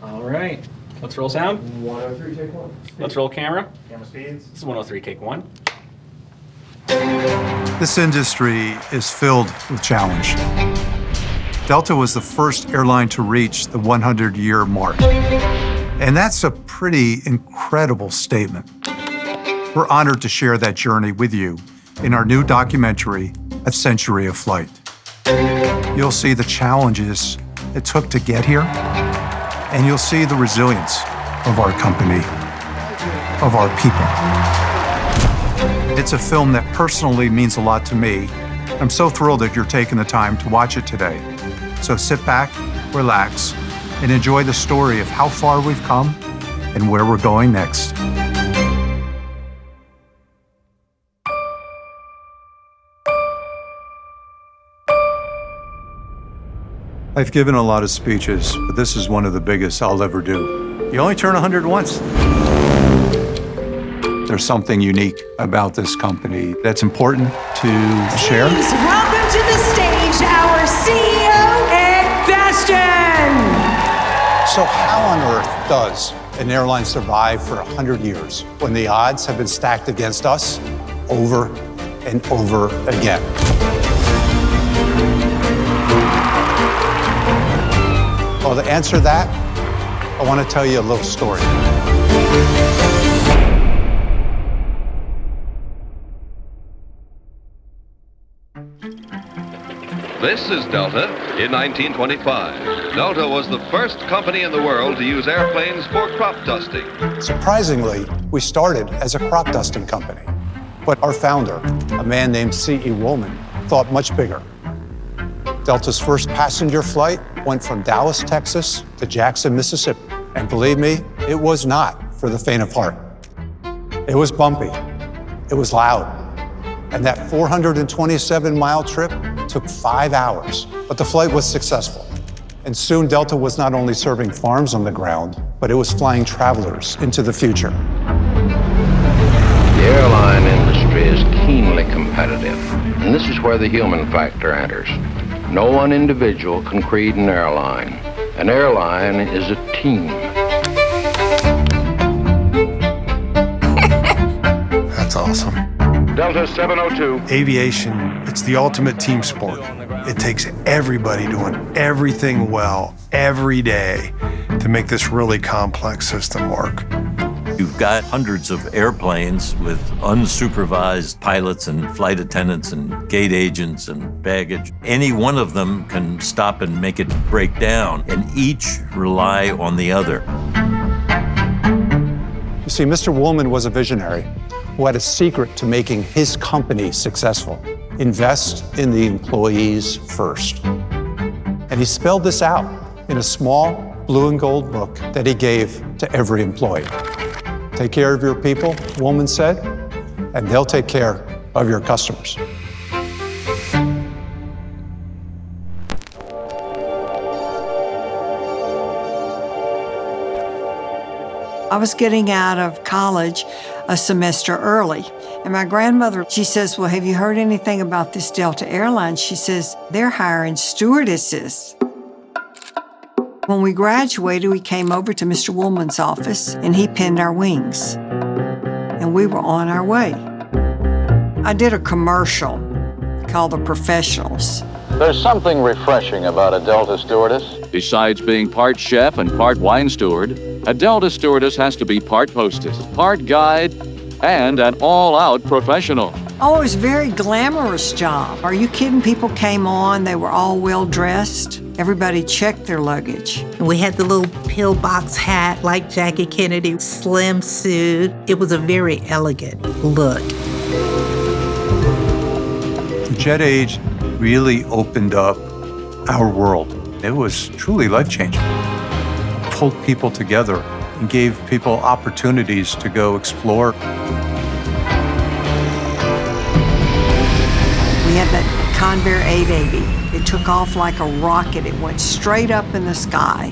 All right. Let's roll sound. 103, take one. Let's roll camera. Camera speeds. This is 103, take one. This industry is filled with challenge. Delta was the first airline to reach the 100-year mark. And that's a pretty incredible statement. We're honored to share that journey with you in our new documentary, A Century of Flight. You'll see the challenges it took to get here, and you'll see the resilience of our company, of our people. It's a film that personally means a lot to me. I'm so thrilled that you're taking the time to watch it today. So sit back, relax, and enjoy the story of how far we've come and where we're going next. I've given a lot of speeches, but this is one of the biggest I'll ever do. You only turn 100 once. There's something unique about this company that's important to share. Please welcome to the stage our CEO, Ed Bastian. So how on earth does an airline survive for 100 years when the odds have been stacked against us over and over again? Well, to answer that, I want to tell you a little story. This is Delta in 1925. Delta was the first company in the world to use airplanes for crop dusting. Surprisingly, we started as a crop dusting company. But our founder, a man named C.E. Woolman, thought much bigger. Delta's first passenger flight went from Dallas, Texas to Jackson, Mississippi. And believe me, it was not for the faint of heart. It was bumpy. It was loud. And that 427-mile trip took 5 hours. But the flight was successful. And soon Delta was not only serving farms on the ground, but it was flying travelers into the future. The airline industry is keenly competitive, and this is where the human factor enters. No one individual can create an airline. An airline is a team. That's awesome. Delta 702. Aviation, it's the ultimate team sport. It takes everybody doing everything well every day to make this really complex system work. You've got hundreds of airplanes with unsupervised pilots and flight attendants and gate agents and baggage. Any one of them can stop and make it break down, and each rely on the other. You see, Mr. Woolman was a visionary who had a secret to making his company successful. Invest in the employees first. And he spelled this out in a small blue and gold book that he gave to every employee. Take care of your people, Woolman said, and they'll take care of your customers. I was getting out of college a semester early. And my grandmother, she says, well, have you heard anything about this Delta Airlines? She says, they're hiring stewardesses. When we graduated, we came over to Mr. Woolman's office, and he pinned our wings. And we were on our way. I did a commercial called The Professionals. There's something refreshing about a Delta stewardess. Besides being part chef and part wine steward, a Delta stewardess has to be part hostess, part guide, and an all-out professional. Oh, it was a very glamorous job. Are you kidding? People came on, they were all well-dressed. Everybody checked their luggage. We had the little pillbox hat like Jackie Kennedy, slim suit. It was a very elegant look. The jet age really opened up our world. It was truly life-changing. It pulled people together and gave people opportunities to go explore. We had that Convair 880. It took off like a rocket. It went straight up in the sky.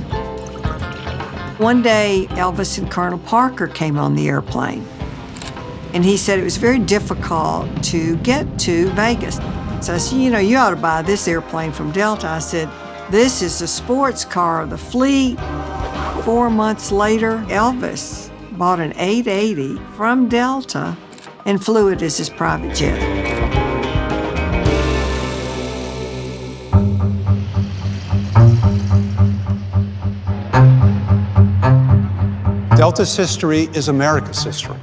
One day, Elvis and Colonel Parker came on the airplane. And he said it was very difficult to get to Vegas. So I said, you ought to buy this airplane from Delta. I said, this is the sports car of the fleet. 4 months later, Elvis bought an 880 from Delta and flew it as his private jet. Delta's history is America's history.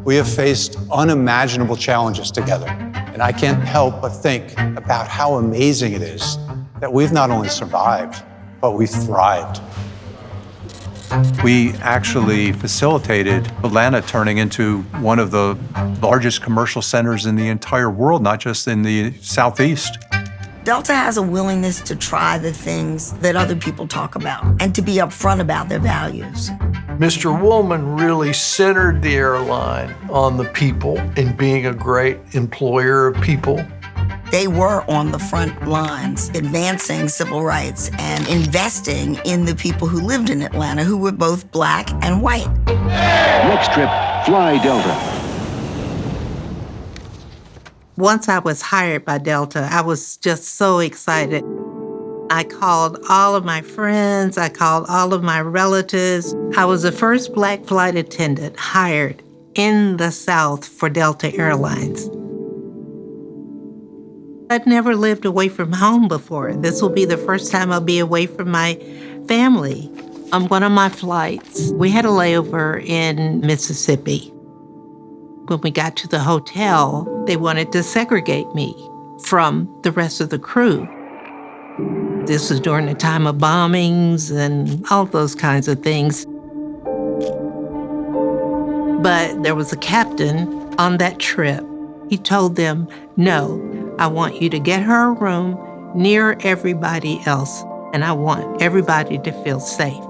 We have faced unimaginable challenges together, and I can't help but think about how amazing it is that we've not only survived, but we've thrived. We actually facilitated Atlanta turning into one of the largest commercial centers in the entire world, not just in the Southeast. Delta has a willingness to try the things that other people talk about and to be upfront about their values. Mr. Woolman really centered the airline on the people and being a great employer of people. They were on the front lines, advancing civil rights and investing in the people who lived in Atlanta, who were both black and white. Next trip, fly Delta. Once I was hired by Delta, I was just so excited. I called all of my friends, I called all of my relatives. I was the first Black flight attendant hired in the South for Delta Airlines. I'd never lived away from home before. This will be the first time I'll be away from my family. On one of my flights, we had a layover in Mississippi. When we got to the hotel, they wanted to segregate me from the rest of the crew. This was during the time of bombings and all those kinds of things. But there was a captain on that trip. He told them, no, I want you to get her a room near everybody else, and I want everybody to feel safe.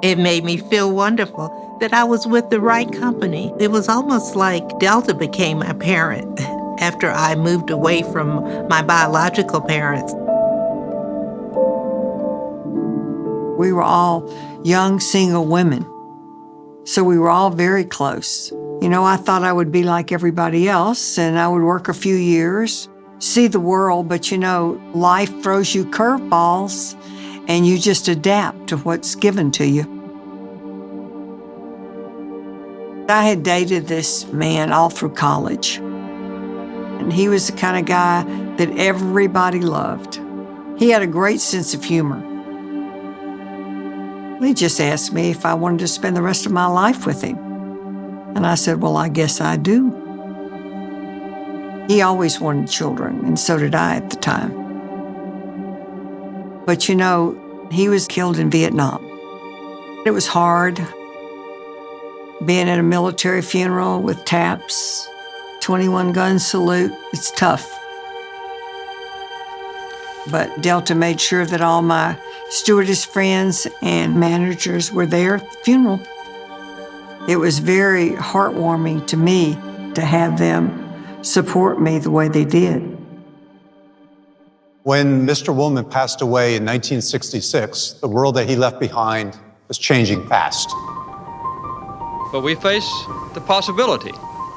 It made me feel wonderful that I was with the right company. It was almost like Delta became my parent after I moved away from my biological parents. We were all young single women, so we were all very close. You know, I thought I would be like everybody else, and I would work a few years, see the world, but you know, life throws you curveballs, and you just adapt to what's given to you. I had dated this man all through college, and he was the kind of guy that everybody loved. He had a great sense of humor. He just asked me if I wanted to spend the rest of my life with him. And I said, well, I guess I do. He always wanted children, and so did I at the time. But you know, he was killed in Vietnam. It was hard being at a military funeral with taps, 21-gun salute. It's tough. But Delta made sure that all my stewardess friends and managers were there at the funeral. It was very heartwarming to me to have them support me the way they did. When Mr. Woolman passed away in 1966, the world that he left behind was changing fast. But we face the possibility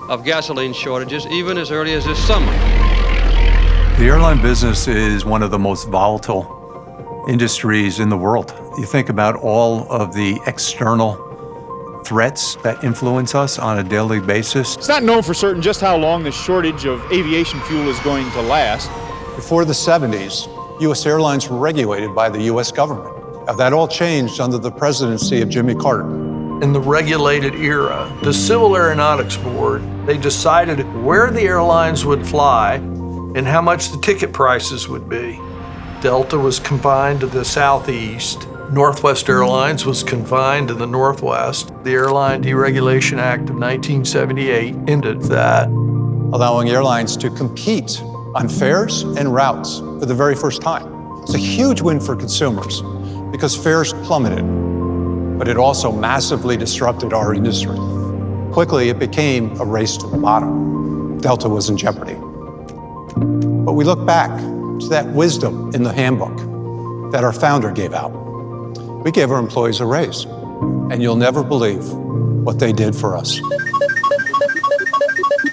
of gasoline shortages even as early as this summer. The airline business is one of the most volatile industries in the world. You think about all of the external threats that influence us on a daily basis. It's not known for certain just how long this shortage of aviation fuel is going to last. Before the 70s, U.S. airlines were regulated by the U.S. government. Now, that all changed under the presidency of Jimmy Carter. In the regulated era, the Civil Aeronautics Board, they decided where the airlines would fly and how much the ticket prices would be. Delta was confined to the Southeast. Northwest Airlines was confined to the Northwest. The Airline Deregulation Act of 1978 ended that. Allowing airlines to compete on fares and routes for the very first time. It's a huge win for consumers because fares plummeted, but it also massively disrupted our industry. Quickly, it became a race to the bottom. Delta was in jeopardy. But we look back to that wisdom in the handbook that our founder gave out. We gave our employees a raise, and you'll never believe what they did for us.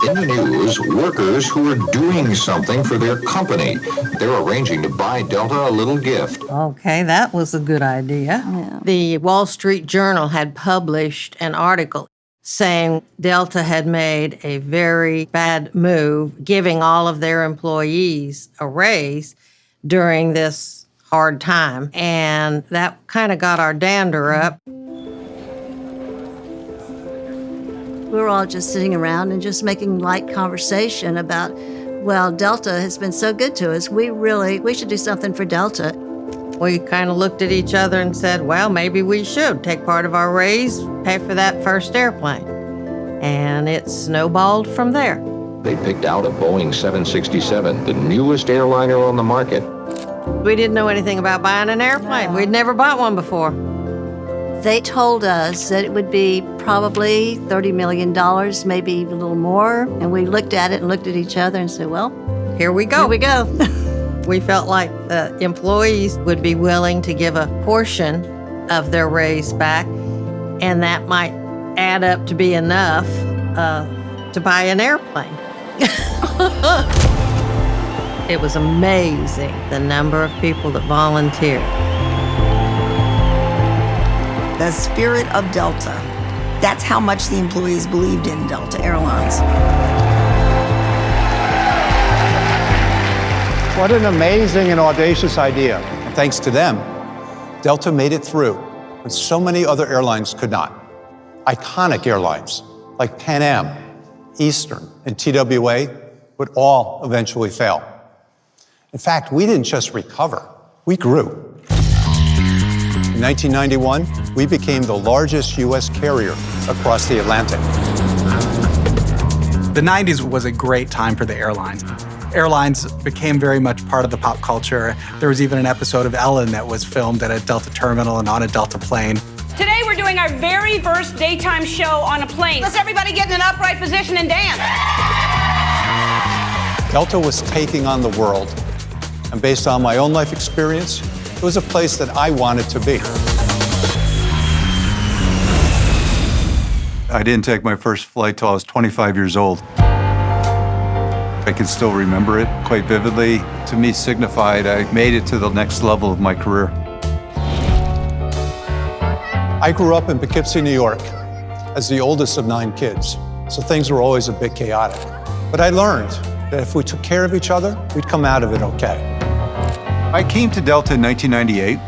In the news, workers who are doing something for their company. They're arranging to buy Delta a little gift. Okay, that was a good idea. Yeah. The Wall Street Journal had published an article saying Delta had made a very bad move, giving all of their employees a raise during this hard time. And that kind of got our dander up. We were all just sitting around and just making light conversation about, well, Delta has been so good to us. We should do something for Delta. We kind of looked at each other and said, well, maybe we should take part of our raise, pay for that first airplane. And it snowballed from there. They picked out a Boeing 767, the newest airliner on the market. We didn't know anything about buying an airplane. We'd never bought one before. They told us that it would be probably $30 million, maybe a little more. And we looked at it and looked at each other and said, well, here we go. Here we go. We felt like the employees would be willing to give a portion of their raise back, and that might add up to be enough to buy an airplane. It was amazing, the number of people that volunteered. The spirit of Delta. That's how much the employees believed in Delta Airlines. What an amazing and audacious idea. And thanks to them, Delta made it through when so many other airlines could not. Iconic airlines like Pan Am, Eastern, and TWA would all eventually fail. In fact, we didn't just recover, we grew. In 1991, we became the largest U.S. carrier across the Atlantic. The 90s was a great time for the airlines. Airlines became very much part of the pop culture. There was even an episode of Ellen that was filmed at a Delta terminal and on a Delta plane. Today we're doing our very first daytime show on a plane. Let's everybody get in an upright position and dance. Delta was taking on the world. And based on my own life experience, it was a place that I wanted to be. I didn't take my first flight till I was 25 years old. I can still remember it quite vividly. To me, signified I made it to the next level of my career. I grew up in Poughkeepsie, New York, as the oldest of 9 kids, so things were always a bit chaotic. But I learned that if we took care of each other, we'd come out of it okay. I came to Delta in 1998.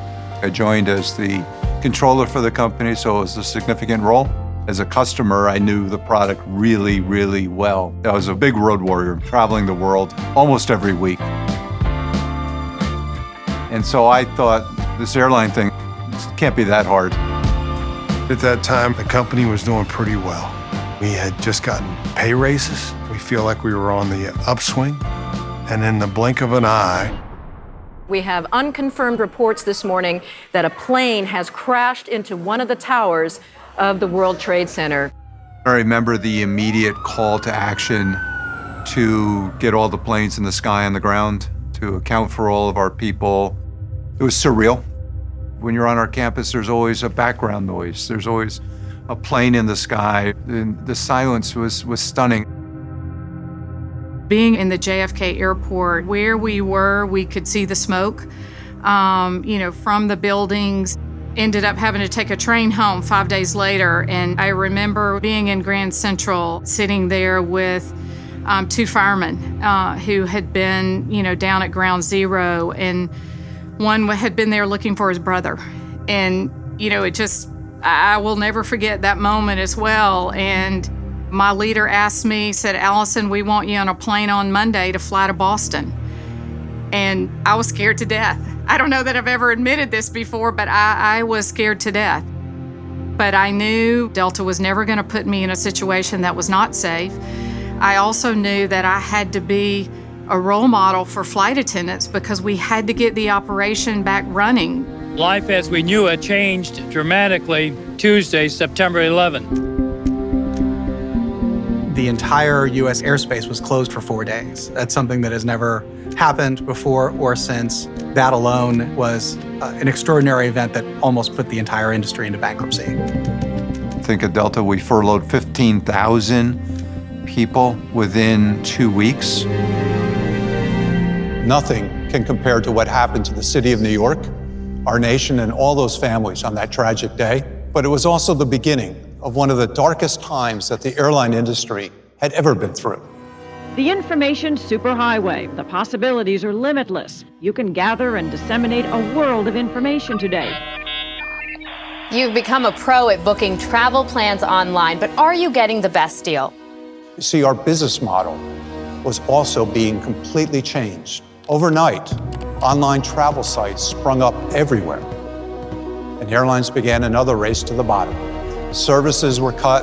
I joined as the controller for the company, so it was a significant role. As a customer, I knew the product really, really well. I was a big road warrior, traveling the world almost every week. And so I thought, this airline thing can't be that hard. At that time, the company was doing pretty well. We had just gotten pay raises. We feel like we were on the upswing. And in the blink of an eye, We have unconfirmed reports this morning that a plane has crashed into one of the towers of the World Trade Center. I remember the immediate call to action to get all the planes in the sky and the ground, to account for all of our people. It was surreal. When you're on our campus, there's always a background noise. There's always a plane in the sky. And the silence was stunning. Being in the JFK airport, where we were, we could see the smoke, from the buildings. Ended up having to take a train home 5 days later. And I remember being in Grand Central, sitting there with 2 firemen who had been, down at Ground Zero. And one had been there looking for his brother. And, I will never forget that moment as well. And my leader asked me, said, "Allison, we want you on a plane on Monday to fly to Boston." And I was scared to death. I don't know that I've ever admitted this before, but I was scared to death. But I knew Delta was never going to put me in a situation that was not safe. I also knew that I had to be a role model for flight attendants because we had to get the operation back running. Life as we knew it changed dramatically Tuesday, September 11th. The entire U.S. airspace was closed for 4 days. That's something that has never happened before or since. That alone was an extraordinary event that almost put the entire industry into bankruptcy. Think at Delta, we furloughed 15,000 people within 2 weeks. Nothing can compare to what happened to the city of New York, our nation, and all those families on that tragic day. But it was also the beginning of one of the darkest times that the airline industry had ever been through. The information superhighway. The possibilities are limitless. You can gather and disseminate a world of information today. You've become a pro at booking travel plans online, but are you getting the best deal? You see, our business model was also being completely changed. Overnight, online travel sites sprung up everywhere, and airlines began another race to the bottom. Services were cut,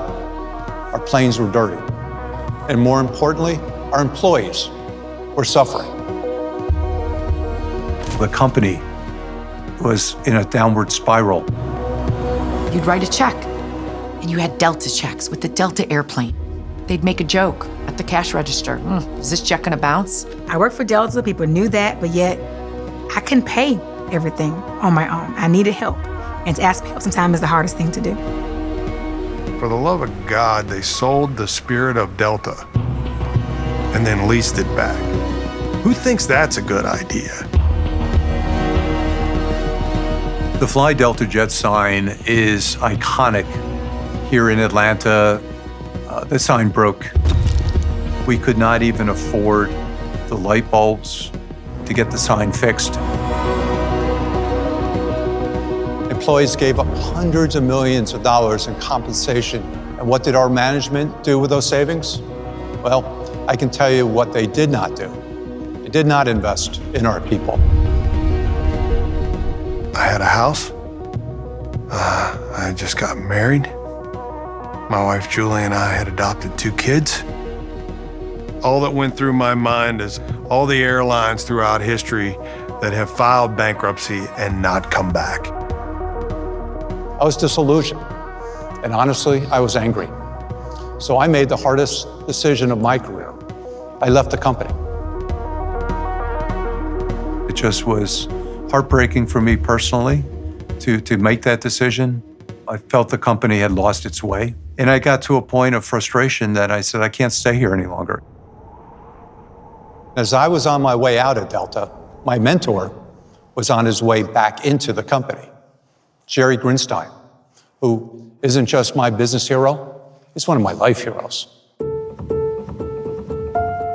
our planes were dirty, and more importantly, our employees were suffering. The company was in a downward spiral. You'd write a check, and you had Delta checks with the Delta airplane. They'd make a joke at the cash register. Is this check gonna bounce? I worked for Delta, people knew that, but yet I couldn't pay everything on my own. I needed help, and to ask for help sometimes is the hardest thing to do. For the love of God, they sold the spirit of Delta and then leased it back. Who thinks that's a good idea? The Fly Delta Jet sign is iconic here in Atlanta. The sign broke. We could not even afford the light bulbs to get the sign fixed. Employees gave up hundreds of millions of dollars in compensation. And what did our management do with those savings? Well, I can tell you what they did not do. They did not invest in our people. I had a house. I just got married. My wife Julie and I had adopted 2 kids. All that went through my mind is all the airlines throughout history that have filed bankruptcy and not come back. I was disillusioned, and honestly, I was angry. So I made the hardest decision of my career. I left the company. It just was heartbreaking for me personally to make that decision. I felt the company had lost its way. And I got to a point of frustration that I said, I can't stay here any longer. As I was on my way out of Delta, my mentor was on his way back into the company. Jerry Grinstein, who isn't just my business hero, he's one of my life heroes.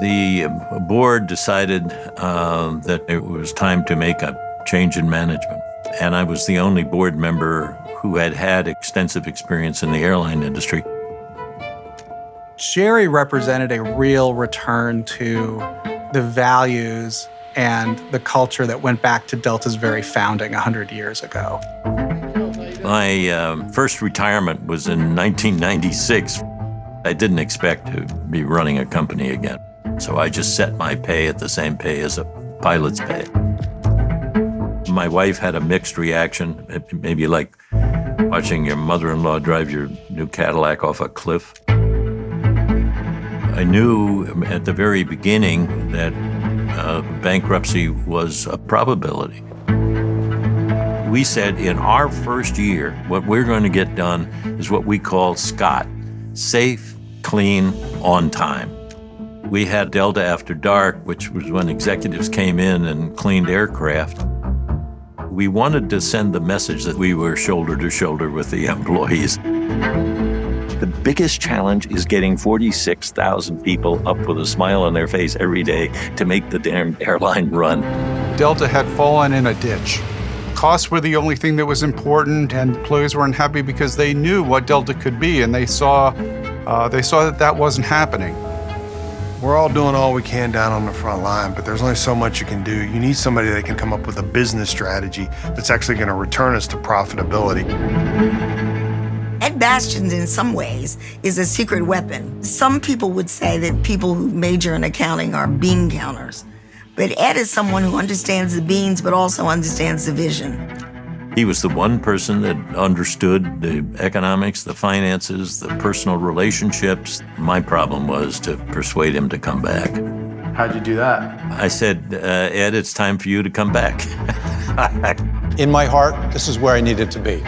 The board decided that it was time to make a change in management. And I was the only board member who had had extensive experience in the airline industry. Jerry represented a real return to the values and the culture that went back to Delta's very founding 100 years ago. My first retirement was in 1996. I didn't expect to be running a company again. So I just set my pay at the same pay as a pilot's pay. My wife had a mixed reaction, maybe like watching your mother-in-law drive your new Cadillac off a cliff. I knew at the very beginning that bankruptcy was a probability. We said in our first year, what we're going to get done is what we call SCOT, safe, clean, on time. We had Delta After Dark, which was when executives came in and cleaned aircraft. We wanted to send the message that we were shoulder to shoulder with the employees. The biggest challenge is getting 46,000 people up with a smile on their face every day to make the damn airline run. Delta had fallen in a ditch. Costs were the only thing that was important, and employees were unhappy because they knew what Delta could be, and they saw that that wasn't happening. We're all doing all we can down on the front line, but there's only so much you can do. You need somebody that can come up with a business strategy that's actually going to return us to profitability. Ed Bastian, in some ways, is a secret weapon. Some people would say that people who major in accounting are bean counters. But Ed is someone who understands the beans, but also understands the vision. He was the one person that understood the economics, the finances, the personal relationships. My problem was to persuade him to come back. How'd you do that? I said, Ed, it's time for you to come back. In my heart, this is where I needed to be.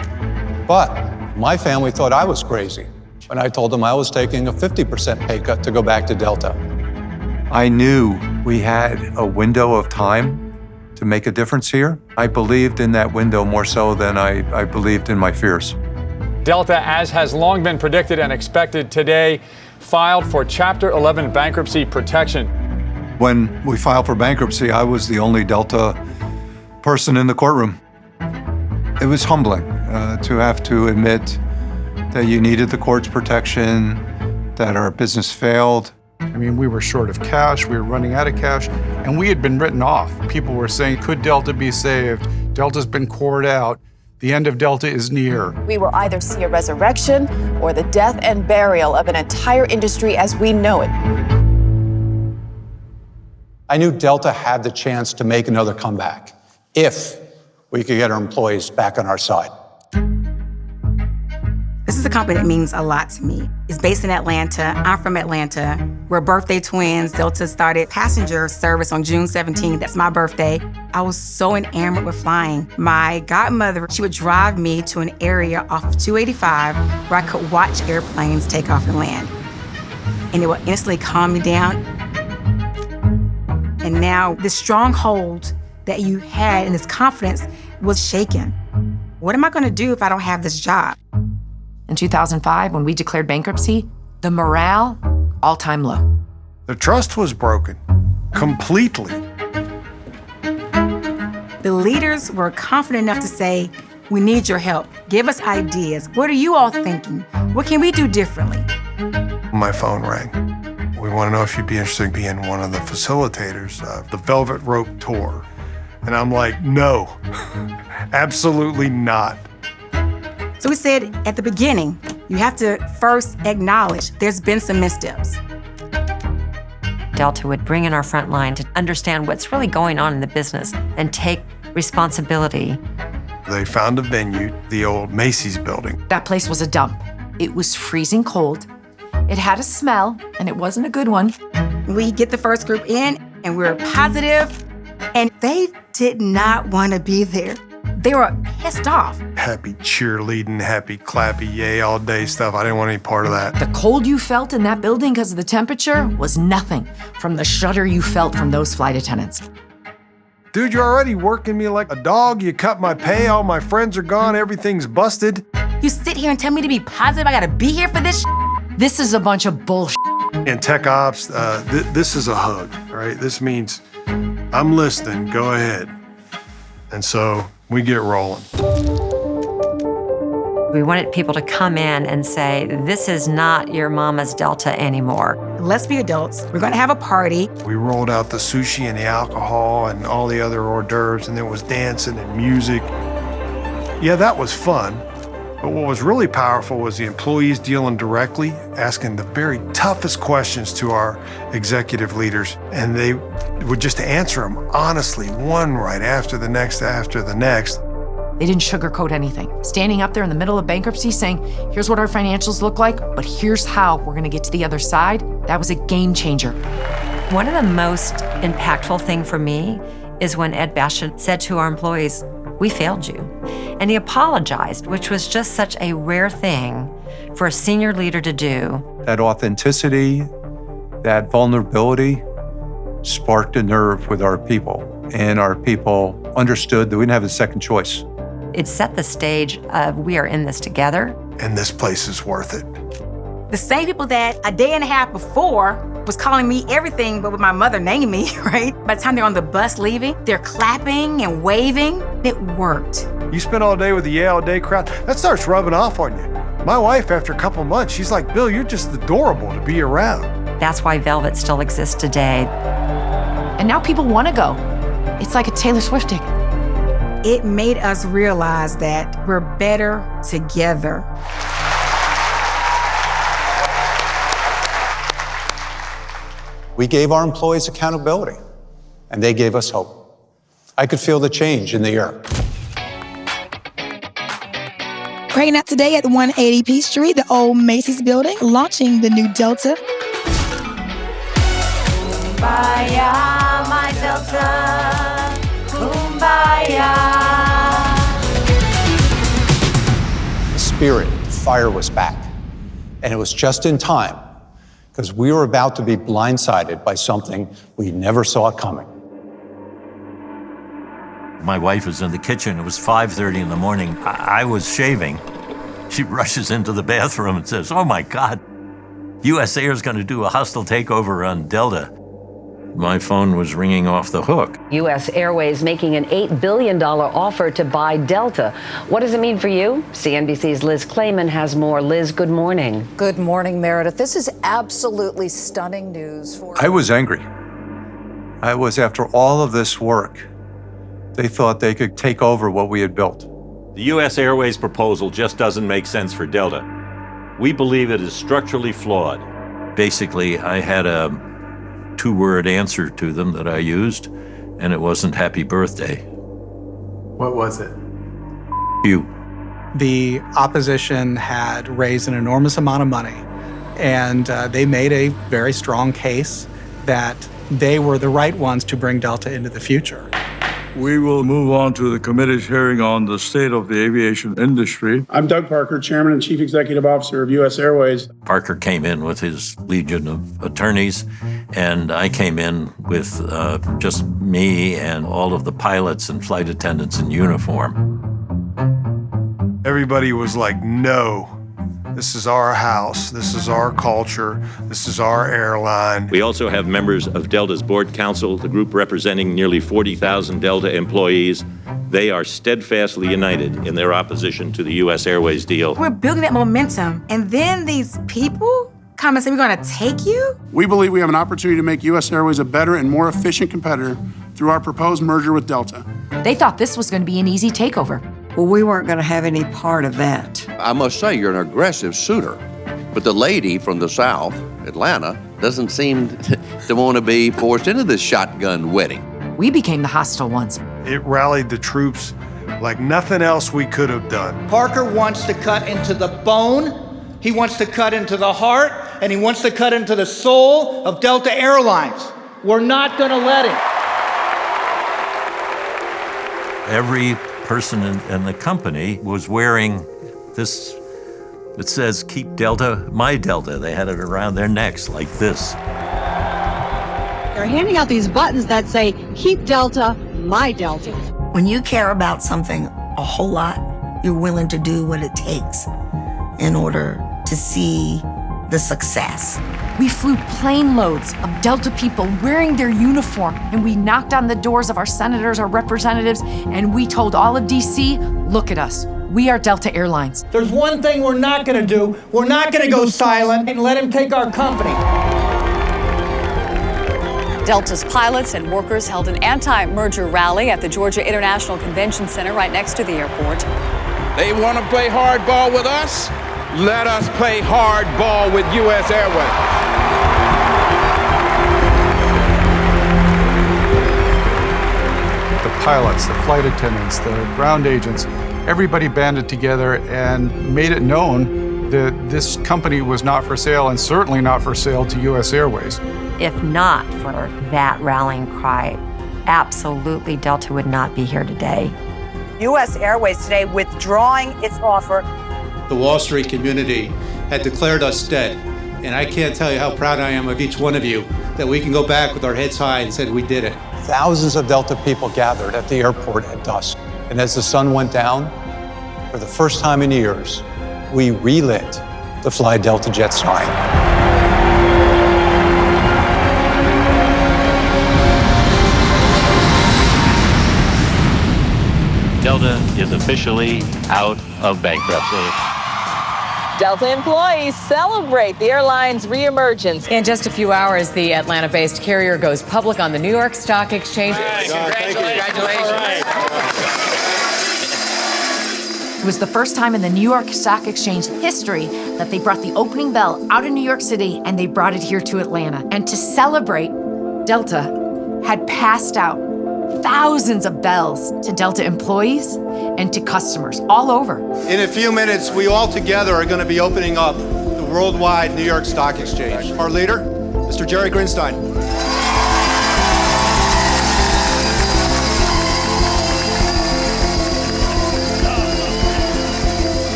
But my family thought I was crazy. when I told them I was taking a 50% pay cut to go back to Delta. I knew we had a window of time to make a difference here. I believed in that window more so than I believed in my fears. Delta, as has long been predicted and expected today, filed for Chapter 11 bankruptcy protection. When we filed for bankruptcy, I was the only Delta person in the courtroom. It was humbling to have to admit that you needed the court's protection, that our business failed. I mean, we were short of cash, we were running out of cash, and we had been written off. People were saying, could Delta be saved? Delta's been cored out. The end of Delta is near. We will either see a resurrection or the death and burial of an entire industry as we know it. I knew Delta had the chance to make another comeback if we could get our employees back on our side. This is a company that means a lot to me. It's based in Atlanta. I'm from Atlanta. We're birthday twins. Delta started passenger service on June 17th. That's my birthday. I was so enamored with flying. My godmother, she would drive me to an area off of 285 where I could watch airplanes take off and land. And it would instantly calm me down. And now this stronghold that you had and this confidence was shaken. What am I gonna do if I don't have this job? In 2005, when we declared bankruptcy, the morale, all-time low. The trust was broken completely. The leaders were confident enough to say, we need your help. Give us ideas. What are you all thinking? What can we do differently? My phone rang. We want to know if you'd be interested in being one of the facilitators of the Velvet Rope Tour. And I'm like, no, absolutely not. So we said at the beginning, you have to first acknowledge there's been some missteps. Delta would bring in our front line to understand what's really going on in the business and take responsibility. They found a venue, the old Macy's building. That place was a dump. It was freezing cold. It had a smell, and it wasn't a good one. We get the first group in, and we're positive, and they did not want to be there. They were pissed off. Happy cheerleading, happy clappy, yay all day stuff. I didn't want any part of that. The cold you felt in that building because of the temperature was nothing from the shudder you felt from those flight attendants. Dude, you're already working me like a dog. You cut my pay, all my friends are gone, everything's busted. You sit here and tell me to be positive, I gotta be here for this. This is a bunch of bullshit. In tech ops, this is a hug, right? This means I'm listening, go ahead. And so we get rolling. We wanted people to come in and say, this is not your mama's Delta anymore. Let's be adults. We're gonna have a party. We rolled out the sushi and the alcohol and all the other hors d'oeuvres, and there was dancing and music. Yeah, that was fun. But what was really powerful was the employees dealing directly, asking the very toughest questions to our executive leaders, and they would just answer them honestly, one right after the next. They didn't sugarcoat anything. Standing up there in the middle of bankruptcy saying, here's what our financials look like, but here's how we're gonna get to the other side, that was a game changer. One of the most impactful thing for me is when Ed Bastian said to our employees, we failed you. And he apologized, which was just such a rare thing for a senior leader to do. That authenticity, that vulnerability sparked a nerve with our people. And our people understood that we didn't have a second choice. It set the stage of we are in this together. And this place is worth it. The same people that a day and a half before was calling me everything but with my mother naming me, right? By the time they're on the bus leaving, they're clapping and waving. It worked. You spend all day with the yeah all day crowd, that starts rubbing off on you. My wife, after a couple months, she's like, Bill, you're just adorable to be around. That's why Velvet still exists today. And now people want to go. It's like a Taylor Swift ticket. It made us realize that we're better together. We gave our employees accountability, and they gave us hope. I could feel the change in the air. Breaking out today at 180 Peachtree, the old Macy's building, launching the new Delta. Kumbaya, my Delta. Kumbaya. The spirit, the fire was back. And it was just in time, because we were about to be blindsided by something we never saw coming. My wife was in the kitchen. It was 5:30 in the morning. I was shaving. She rushes into the bathroom and says, "Oh my God, US Air is going to do a hostile takeover on Delta." My phone was ringing off the hook. U.S. Airways making an $8 billion offer to buy Delta. What does it mean for you? CNBC's Liz Clayman has more. Liz, good morning. Good morning, Meredith. This is absolutely stunning news for... I was angry. I was, after all of this work, they thought they could take over what we had built. The U.S. Airways proposal just doesn't make sense for Delta. We believe it is structurally flawed. Basically, I had a two-word answer to them that I used, and it wasn't happy birthday. What was it? You. The opposition had raised an enormous amount of money, and they made a very strong case that they were the right ones to bring Delta into the future. We will move on to the committee's hearing on the state of the aviation industry. I'm Doug Parker, Chairman and Chief Executive Officer of U.S. Airways. Parker came in with his legion of attorneys, and I came in with just me and all of the pilots and flight attendants in uniform. Everybody was like, no, this is our house, this is our culture, this is our airline. We also have members of Delta's board council, the group representing nearly 40,000 Delta employees. They are steadfastly united in their opposition to the U.S. Airways deal. We're building that momentum, and then these people come and say, we're gonna take you? We believe we have an opportunity to make U.S. Airways a better and more efficient competitor through our proposed merger with Delta. They thought this was going to be an easy takeover. Well, we weren't going to have any part of that. I must say, you're an aggressive suitor. But the lady from the South, Atlanta, doesn't seem to want to be forced into this shotgun wedding. We became the hostile ones. It rallied the troops like nothing else we could have done. Parker wants to cut into the bone, he wants to cut into the heart, and he wants to cut into the soul of Delta Airlines. We're not going to let him. Every person in the company was wearing this that says, "Keep Delta, my Delta." They had it around their necks like this. They're handing out these buttons that say, "Keep Delta, my Delta." When you care about something a whole lot, you're willing to do what it takes in order to see the success. We flew plane loads of Delta people wearing their uniform, and we knocked on the doors of our senators, our representatives, and we told all of DC, look at us. We are Delta Airlines. There's one thing we're not going to do. We're not going to go silent and let him take our company. Delta's pilots and workers held an anti-merger rally at the Georgia International Convention Center right next to the airport. They want to play hardball with us? Let us play hardball with U.S. Airways. The pilots, the flight attendants, the ground agents, everybody banded together and made it known that this company was not for sale, and certainly not for sale to U.S. Airways. If not for that rallying cry, absolutely Delta would not be here today. U.S. Airways today withdrawing its offer. The Wall Street community had declared us dead, and I can't tell you how proud I am of each one of you that we can go back with our heads high and said we did it. Thousands of Delta people gathered at the airport at dusk. And as the sun went down, for the first time in years, we relit the Fly Delta Jet sign. Delta is officially out of bankruptcy. Delta employees celebrate the airline's re-emergence. In just a few hours, the Atlanta-based carrier goes public on the New York Stock Exchange. Congratulations. It was the first time in the New York Stock Exchange history that they brought the opening bell out of New York City and they brought it here to Atlanta. And to celebrate, Delta had passed out thousands of bells to Delta employees and to customers all over. In a few minutes, we all together are going to be opening up the worldwide New York Stock Exchange. Our leader, Mr. Jerry Grinstein.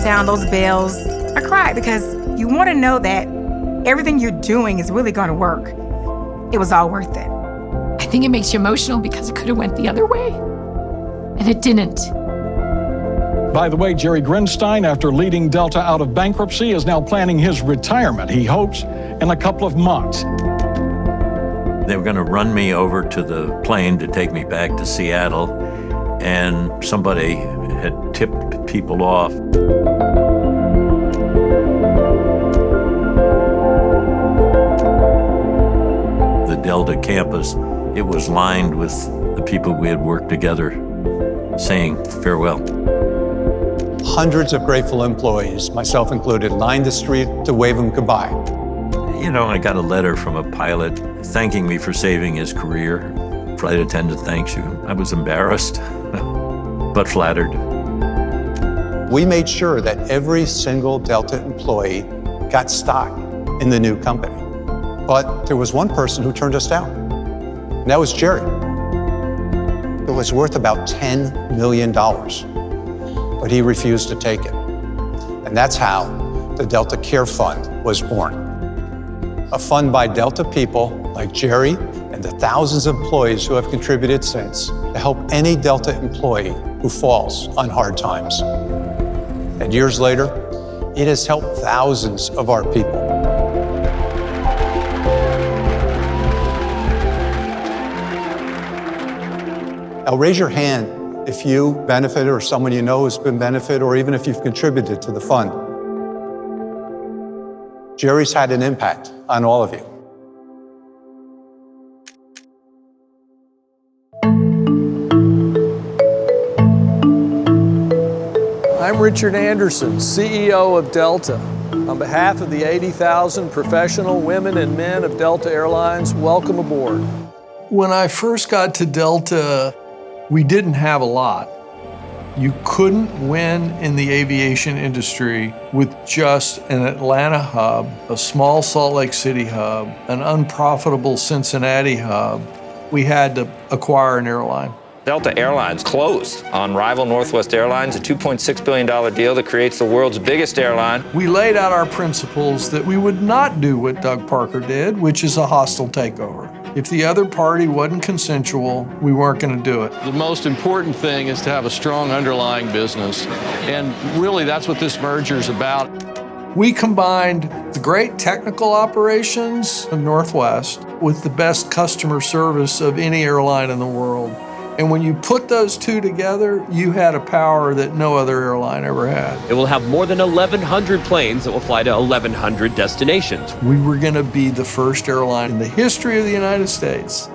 sound those bells, I cried because you want to know that everything you're doing is really going to work. It was all worth it. I think it makes you emotional because it could have went the other way, and it didn't. By the way, Jerry Grinstein, after leading Delta out of bankruptcy, is now planning his retirement, he hopes, in a couple of months. They were going to run me over to the plane to take me back to Seattle, and somebody had tipped people off. The Delta campus, it was lined with the people we had worked together saying farewell. Hundreds of grateful employees, myself included, lined the street to wave them goodbye. You know, I got a letter from a pilot thanking me for saving his career. Flight attendant thanks you. I was embarrassed, but flattered. We made sure that every single Delta employee got stock in the new company. But there was one person who turned us down, and that was Jerry. It was worth about $10 million, but he refused to take it. And that's how the Delta Care Fund was born. A fund by Delta people like Jerry and the thousands of employees who have contributed since to help any Delta employee who falls on hard times. And years later, it has helped thousands of our people. Now raise your hand if you benefited or someone you know has been benefited, or even if you've contributed to the fund. Jerry's had an impact on all of you. I'm Richard Anderson, CEO of Delta. On behalf of the 80,000 professional women and men of Delta Airlines, welcome aboard. When I first got to Delta, we didn't have a lot. You couldn't win in the aviation industry with just an Atlanta hub, a small Salt Lake City hub, an unprofitable Cincinnati hub. We had to acquire an airline. Delta Airlines closed on rival Northwest Airlines, a $2.6 billion deal that creates the world's biggest airline. We laid out our principles that we would not do what Doug Parker did, which is a hostile takeover. If the other party wasn't consensual, we weren't going to do it. The most important thing is to have a strong underlying business. And really, that's what this merger is about. We combined the great technical operations of Northwest with the best customer service of any airline in the world. And when you put those two together, you had a power that no other airline ever had. It will have more than 1,100 planes that will fly to 1,100 destinations. We were going to be the first airline in the history of the United States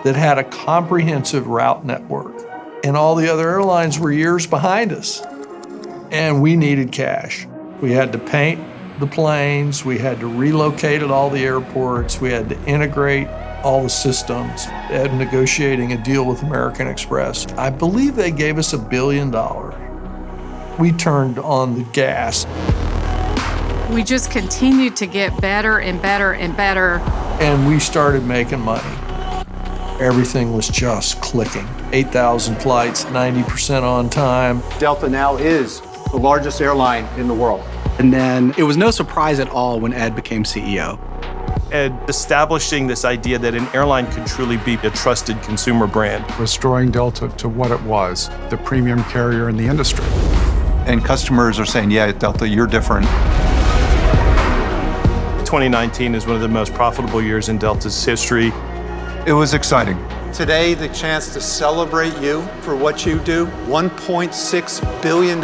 that had a comprehensive route network. And all the other airlines were years behind us. And we needed cash. We had to paint the planes. We had to relocate at all the airports. We had to integrate all the systems, and negotiating a deal with American Express. I believe they gave us $1 billion. We turned on the gas. We just continued to get better and better and better. And we started making money. Everything was just clicking. 8,000 flights, 90% on time. Delta now is the largest airline in the world. And then it was no surprise at all when Ed became CEO. Ed establishing this idea that an airline could truly be a trusted consumer brand. Restoring Delta to what it was, the premium carrier in the industry. And customers are saying, yeah, Delta, you're different. 2019 is one of the most profitable years in Delta's history. It was exciting. Today, the chance to celebrate you for what you do, $1.6 billion,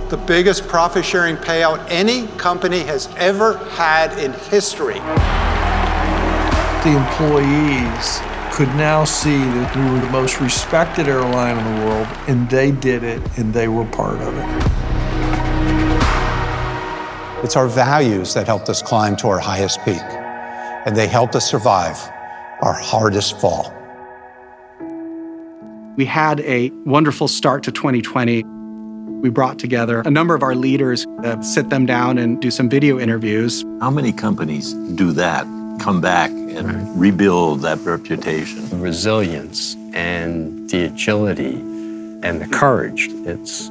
the biggest profit-sharing payout any company has ever had in history. The employees could now see that we were the most respected airline in the world, and they did it, and they were part of it. It's our values that helped us climb to our highest peak, and they helped us survive our hardest fall. We had a wonderful start to 2020. We brought together a number of our leaders to sit them down and do some video interviews. How many companies do that, come back and rebuild that reputation? The resilience and the agility and the courage, it's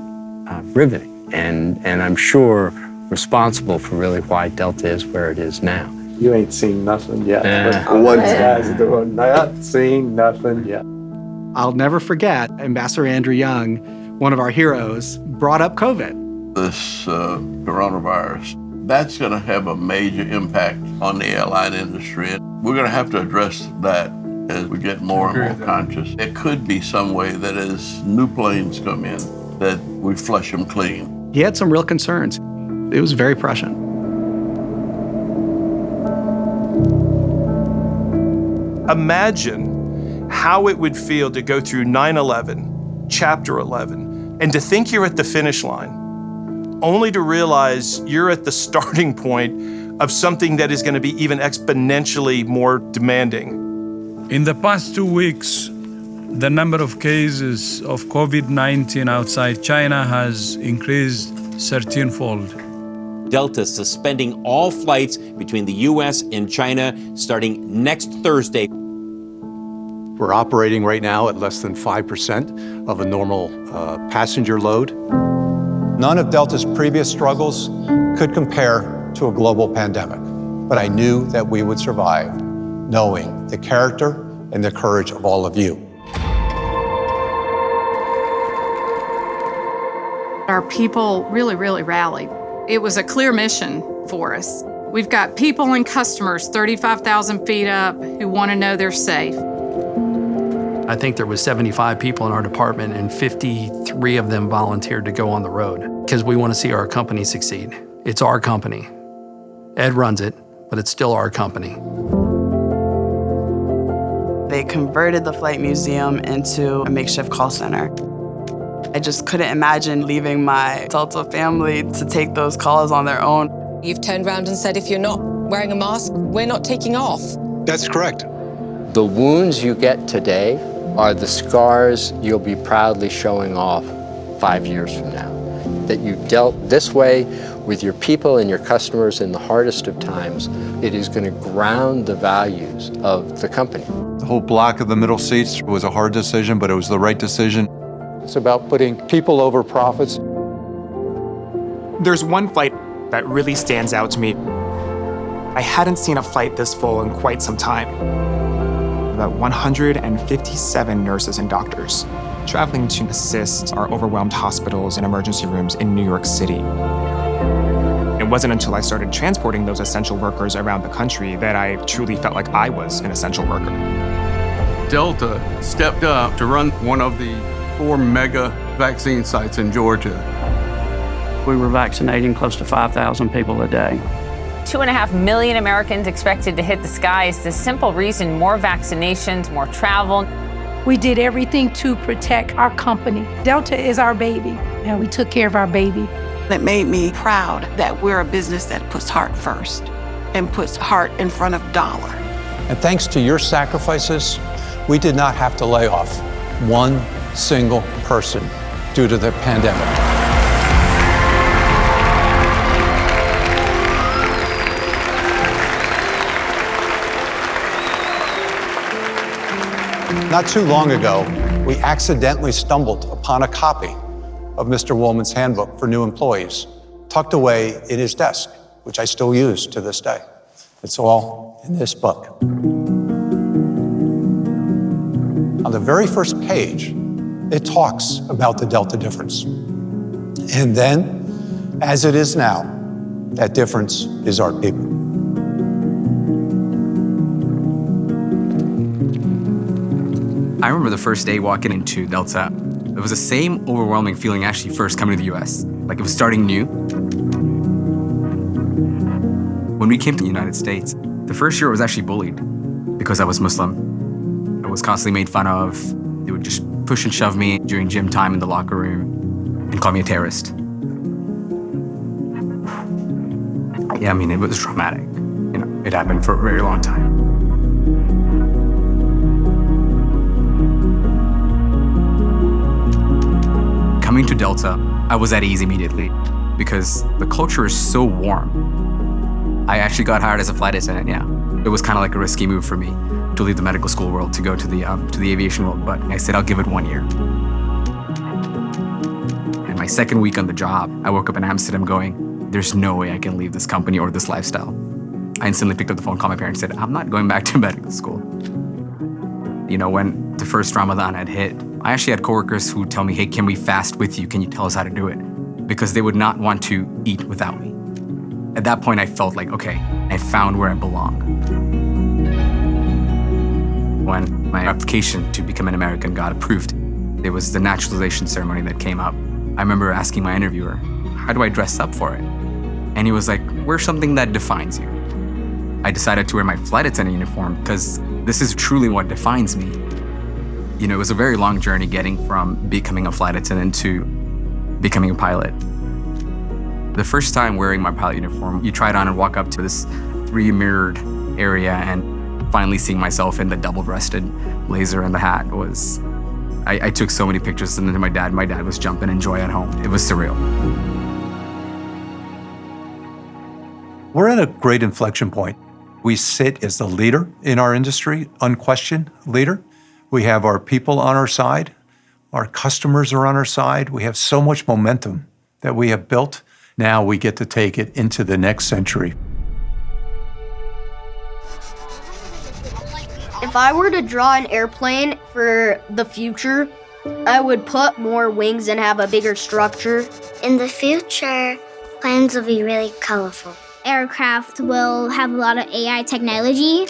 riveting. and I'm sure responsible for really why Delta is where it is now. You ain't seen nothing yet. What these guys are doing, not seen nothing yet. I'll never forget Ambassador Andrew Young, one of our heroes, brought up COVID. This coronavirus, that's going to have a major impact on the airline industry. We're going to have to address that as we get more and more conscious. It could be some way that as new planes come in, that we flush them clean. He had some real concerns. It was very prescient. Imagine how it would feel to go through 9/11, Chapter 11, and to think you're at the finish line, only to realize you're at the starting point of something that is going to be even exponentially more demanding. In the past 2 weeks, the number of cases of COVID-19 outside China has increased 13-fold. Delta suspending all flights between the U.S. and China starting next Thursday. We're operating right now at less than 5% of a normal passenger load. None of Delta's previous struggles could compare to a global pandemic, but I knew that we would survive, knowing the character and the courage of all of you. Our people really rallied. It was a clear mission for us. We've got people and customers 35,000 feet up who want to know they're safe. I think there was 75 people in our department and 53 of them volunteered to go on the road because we want to see our company succeed. It's our company. Ed runs it, but it's still our company. They converted the flight museum into a makeshift call center. I just couldn't imagine leaving my Delta family to take those calls on their own. You've turned around and said, if you're not wearing a mask, we're not taking off. That's correct. The wounds you get today are the scars you'll be proudly showing off 5 years from now. That you dealt this way with your people and your customers in the hardest of times. It is going to ground the values of the company. The whole block of the middle seats was a hard decision, but it was the right decision. It's about putting people over profits. There's one flight that really stands out to me. I hadn't seen a flight this full in quite some time. About 157 nurses and doctors traveling to assist our overwhelmed hospitals and emergency rooms in New York City. It wasn't until I started transporting those essential workers around the country that I truly felt like I was an essential worker. Delta stepped up to run one of the 4 mega vaccine sites in Georgia. We were vaccinating close to 5,000 people a day. 2.5 million Americans expected to hit the skies. The simple reason: more vaccinations, more travel. We did everything to protect our company. Delta is our baby, and we took care of our baby. It made me proud that we're a business that puts heart first and puts heart in front of dollar. And thanks to your sacrifices, we did not have to lay off one single person due to the pandemic. Not too long ago, we accidentally stumbled upon a copy of Mr. Woolman's handbook for new employees, tucked away in his desk, which I still use to this day. It's all in this book. On the very first page, it talks about the Delta difference. And then, as it is now, that difference is our people. I remember the first day walking into Delta. It was the same overwhelming feeling actually first coming to the US. Like it was starting new. When we came to the United States, the first year I was actually bullied because I was Muslim. I was constantly made fun of. They would just push and shove me during gym time in the locker room and call me a terrorist. Yeah, I mean, it was traumatic. You know, it happened for a very long time. Coming to Delta, I was at ease immediately because the culture is so warm. I actually got hired as a flight attendant, yeah. It was kind of like a risky move for me to leave the medical school world to go to the aviation world, but I said I'll give it 1 year. And My second week on the job, I woke up in Amsterdam going, there's no way I can leave this company or this lifestyle. I instantly picked up the phone, called my parents, and said, I'm not going back to medical school. You know, when the first Ramadan had hit, I actually had coworkers who tell me, hey, can we fast with you? Can you tell us how to do it? Because they would not want to eat without me. At that point, I felt like, okay, I found where I belong. When my application to become an American got approved, there was the naturalization ceremony that came up. I remember asking my interviewer, how do I dress up for it? And he was like, wear something that defines you. I decided to wear my flight attendant uniform because this is truly what defines me. You know, it was a very long journey getting from becoming a flight attendant to becoming a pilot. The first time wearing my pilot uniform, you try it on and walk up to this 3-mirrored area, and finally seeing myself in the double-breasted blazer and the hat was, I took so many pictures, and then my dad was jumping in joy at home. It was surreal. We're at a great inflection point. We sit as the leader in our industry, unquestioned leader. We have our people on our side. Our customers are on our side. We have so much momentum that we have built. Now we get to take it into the next century. If I were to draw an airplane for the future, I would put more wings and have a bigger structure. In the future, planes will be really colorful. Aircraft will have a lot of AI technology.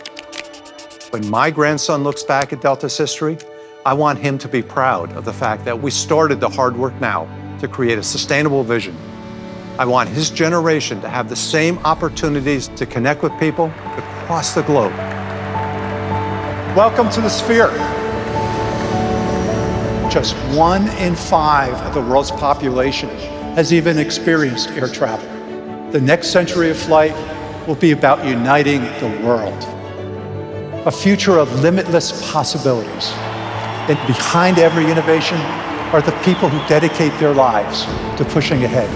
When my grandson looks back at Delta's history, I want him to be proud of the fact that we started the hard work now to create a sustainable vision. I want his generation to have the same opportunities to connect with people across the globe. Welcome to the Sphere. Just 1 in 5 of the world's population has even experienced air travel. The next century of flight will be about uniting the world. A future of limitless possibilities. And behind every innovation are the people who dedicate their lives to pushing ahead.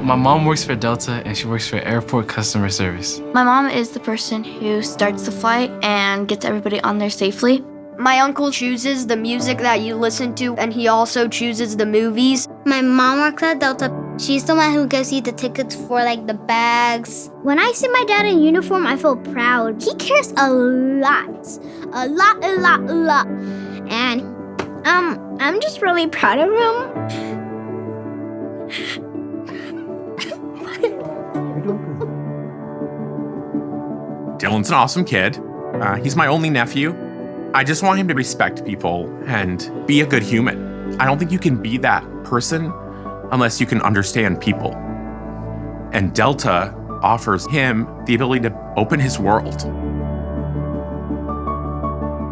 My mom works for Delta, and she works for airport customer service. My mom is the person who starts the flight and gets everybody on there safely. My uncle chooses the music that you listen to, and he also chooses the movies. My mom works at Delta. She's the one who gives you the tickets for like the bags. When I see my dad in uniform, I feel proud. He cares a lot. A lot, a lot, a lot. And I'm just really proud of him. Dylan's an awesome kid. He's my only nephew. I just want him to respect people and be a good human. I don't think you can be that person unless you can understand people. And Delta offers him the ability to open his world.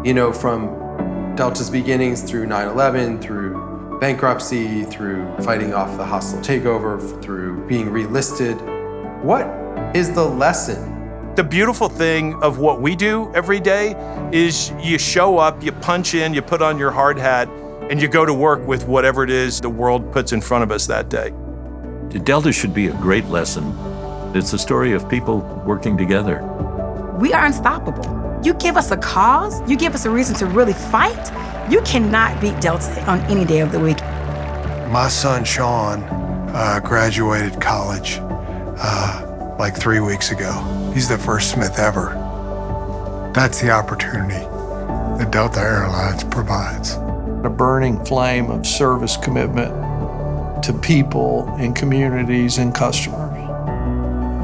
You know, from Delta's beginnings through 9/11, through bankruptcy, through fighting off the hostile takeover, through being relisted, what is the lesson? The beautiful thing of what we do every day is you show up, you punch in, you put on your hard hat, and you go to work with whatever it is the world puts in front of us that day. Delta should be a great lesson. It's a story of people working together. We are unstoppable. You give us a cause, you give us a reason to really fight, you cannot beat Delta on any day of the week. My son, Sean, graduated college like 3 weeks ago. He's the first Smith ever. That's the opportunity that Delta Airlines provides. A burning flame of service commitment to people and communities and customers.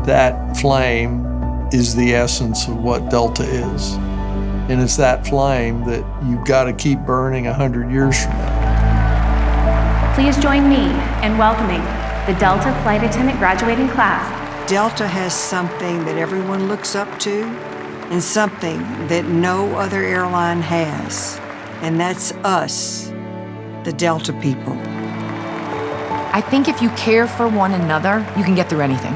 That flame is the essence of what Delta is. And it's that flame that you've got to keep burning 100 years from now. Please join me in welcoming the Delta Flight Attendant graduating class. Delta has something that everyone looks up to and something that no other airline has. And that's us, the Delta people. I think if you care for one another, you can get through anything.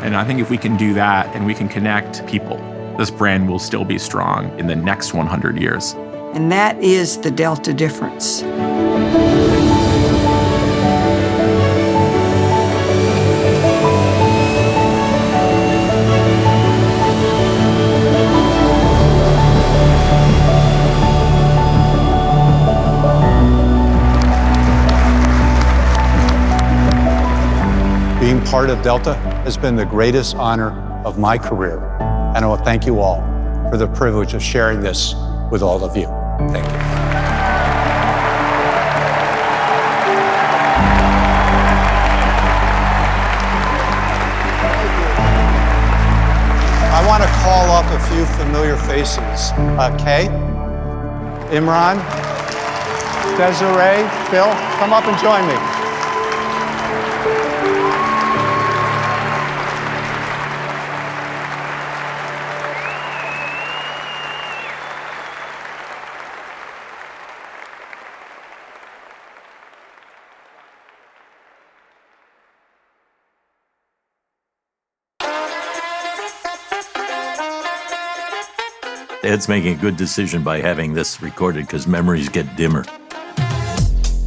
And I think if we can do that and we can connect people, this brand will still be strong in the next 100 years. And that is the Delta difference. being part of Delta has been the greatest honor of my career. And I want to thank you all for the privilege of sharing this with all of you. Thank you. I want to call up a few familiar faces. Kay, Imran, Desiree, Phil, come up and join me. Ed's making a good decision by having this recorded because memories get dimmer.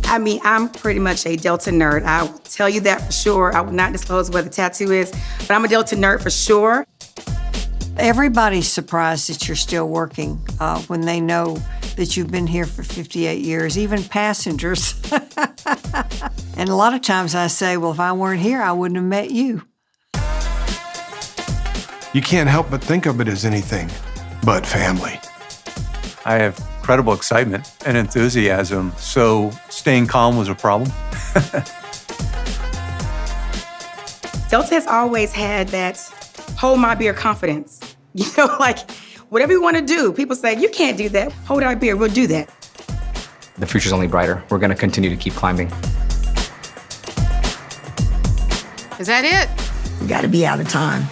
I mean, I'm pretty much a Delta nerd. I will tell you that for sure. I will not disclose where the tattoo is, but I'm a Delta nerd for sure. Everybody's surprised that you're still working when they know that you've been here for 58 years, even passengers. And a lot of times I say, well, if I weren't here, I wouldn't have met you. You can't help but think of it as anything but family. I have incredible excitement and enthusiasm, so staying calm was a problem. Delta has always had that hold my beer confidence. You know, like whatever you want to do, people say, you can't do that. Hold our beer, we'll do that. The future's only brighter. We're going to continue to keep climbing. Is that it? We got to be out of time.